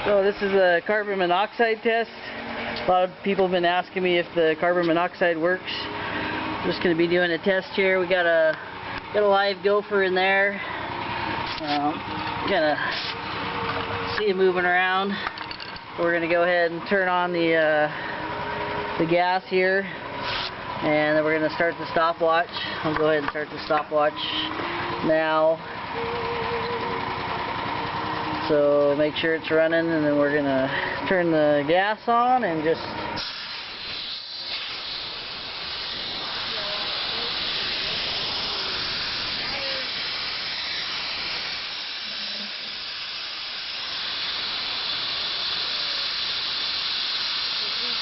So this is a carbon monoxide test. A lot of people have been asking me if the carbon monoxide works. I'm just going to be doing a test here. We got a live gopher in there. Gonna see it moving around. We're going to go ahead and turn on the gas here, and then we're going to start the stopwatch. I'll go ahead and start the stopwatch now. So make sure it's running, and then we're going to turn the gas on and just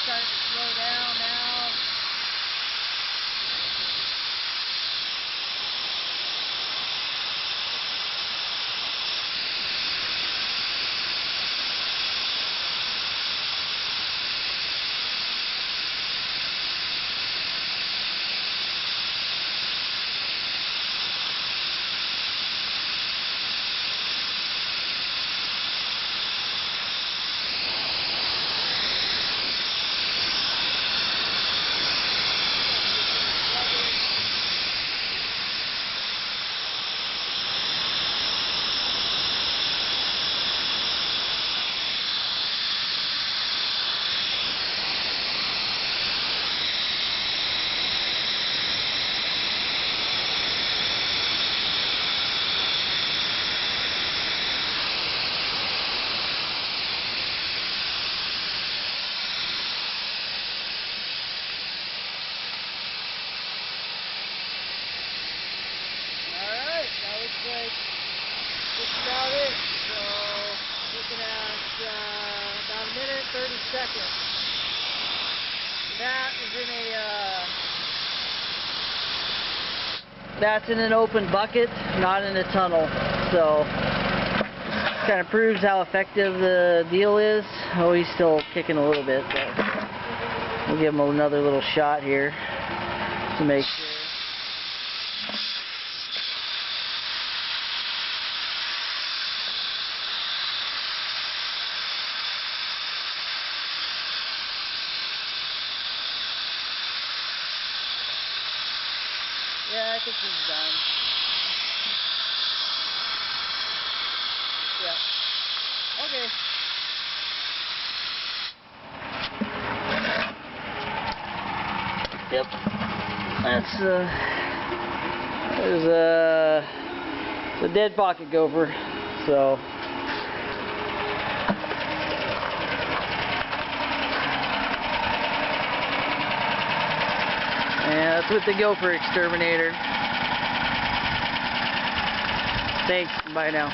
start to slow down now. Like just about it. So looking at about a minute 30 seconds. That is in that's in an open bucket, not in a tunnel. So kind of proves how effective the deal is. Oh, he's still kicking a little bit, but we'll give him another little shot here to make sure. Yeah, I think he's done. Yeah. Okay. Yep. That's there's the dead pocket gopher. So and that's with the Gopher Exterminator. Thanks. Bye now.